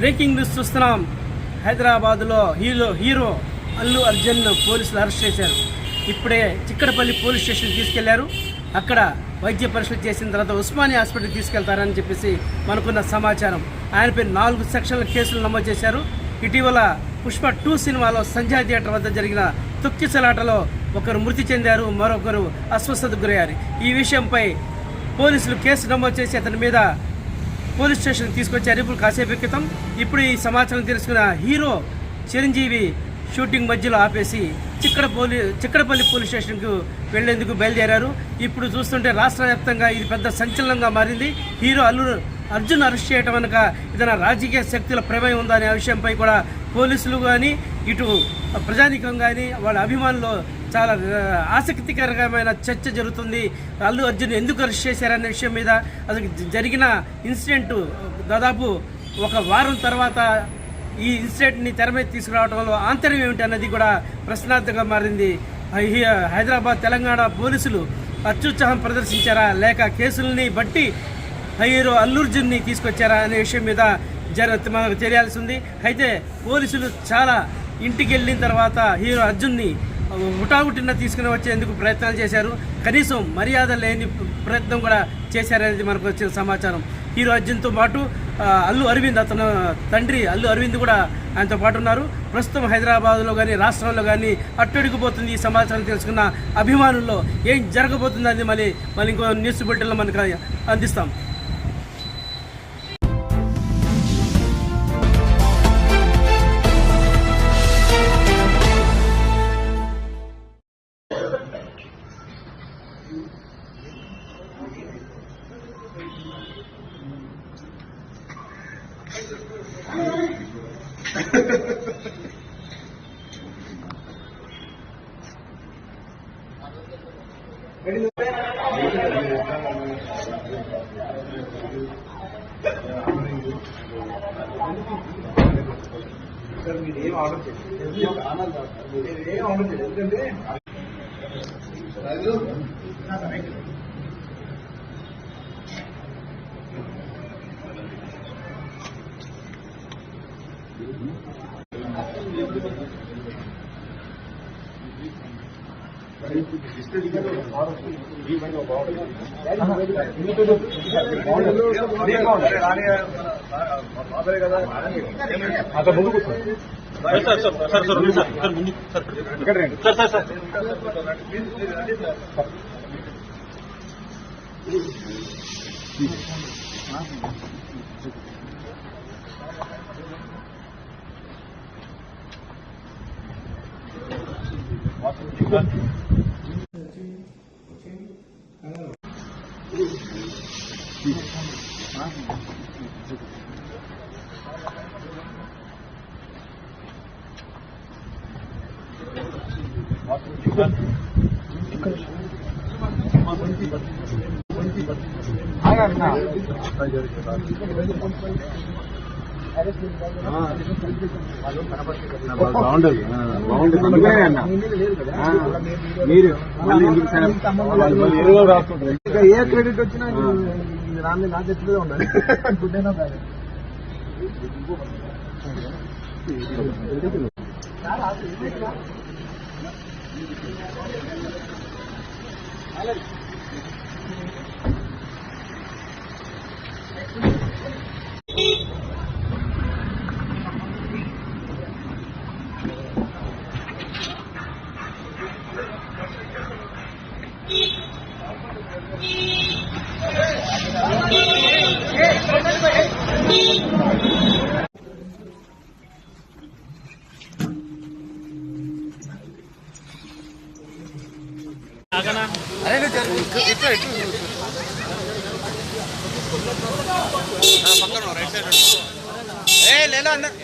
Breaking news చూస్తున్నాం. హైదరాబాద్లో hero Allu Arjun పోలీసులు అరెస్ట్ చేశారు. ఇప్పుడే చిక్కడపల్లి పోలీస్ స్టేషన్ తీసుకెళ్లారు. అక్కడ వైద్య పరీక్షలు చేసిన తర్వాత ఉస్మానియా హాస్పిటల్ తీసుకెళ్తారని చెప్పేసి మనకున్న సమాచారం. ఆయనపై 4 సెక్షన్ల కేసులు నమోదు చేశారు. ఇటీవల పుష్ప 2 సినిమాలో సంజయ్ థియేటర్ వద్ద జరిగిన తొక్కిసలాటలో ఒకరు మృతి చెందారు, మరొకరు అస్వస్థతకు గురయ్యారు. ఈ విషయంపై పోలీసులు కేసు నమోదు చేసి అతని మీద పోలీస్ స్టేషన్ తీసుకొచ్చారు ఇప్పుడు కాసేపు క్రితం. ఇప్పుడు ఈ సమాచారం తెలుసుకున్న హీరో చిరంజీవి షూటింగ్ మధ్యలో ఆపేసి చిక్కడపల్లి పోలీస్ స్టేషన్కు వెళ్లేందుకు బయలుదేరారు. ఇప్పుడు చూస్తుంటే రాష్ట్ర వ్యాప్తంగా ఇది పెద్ద సంచలనంగా మారింది. హీరో అల్లు అర్జున్ అరెస్ట్ చేయడం వెనుక ఏదైనా రాజకీయ శక్తుల ప్రమేయం ఉందా అనే విషయంపై కూడా పోలీసులు కానీ ఇటు ప్రజానీకం కానీ వాళ్ళ అభిమానులు చాలా ఆసక్తికరమైన చర్చ జరుగుతుంది. అల్లు అర్జున్ ఎందుకు అరెస్ట్ చేశారనే విషయం మీద అసలు జరిగిన ఇన్సిడెంట్ దాదాపు 1 వారం తర్వాత ఈ ఇన్సిడెంట్ని తెర మీద తీసుకురావడంలో ఆంతర్యం ఏమిటి అన్నది కూడా ప్రశ్నార్థకంగా మారింది. హైదరాబాద్ తెలంగాణ పోలీసులు అత్యుత్సాహం ప్రదర్శించారా లేక కేసుల్ని బట్టి హీరో అల్లు అర్జున్ని తీసుకొచ్చారా అనే విషయం మీద మనకు తెలియాల్సి ఉంది. అయితే పోలీసులు చాలా ఇంటికి వెళ్ళిన తర్వాత హీరో అర్జున్ని హుటాహుటిన తీసుకుని వచ్చేందుకు ప్రయత్నాలు చేశారు. కనీసం మర్యాద లేని ప్రయత్నం కూడా చేశారనేది మనకు వచ్చిన సమాచారం. హీరో అర్జున్తో పాటు అల్లు అరవింద్, అతను తండ్రి అల్లు అరవింద్ కూడా ఆయనతో పాటు ఉన్నారు. ప్రస్తుతం హైదరాబాద్లో కానీ రాష్ట్రంలో కానీ అట్టడిగిపోతుంది. ఈ సమాచారం తెలుసుకున్న అభిమానుల్లో ఏం జరగబోతుందని మళ్ళీ ఇంకో న్యూస్ బులెటిన్లో మనకు అందిస్తాం. సార్ మీరు ఏం ఆర్డర్ చేయండి, మీరు ఏం ఆర్డర్ చేయండి. ఎందుకంటే బాగుండదు మీరు ఏ క్రెడిట్ వచ్చినా రాని నా చేతిలో ఉండాలి. గుడ్డైనా బ్యాడ్ అదే పక్కన రైట్ సైడ్ లేదా అందరు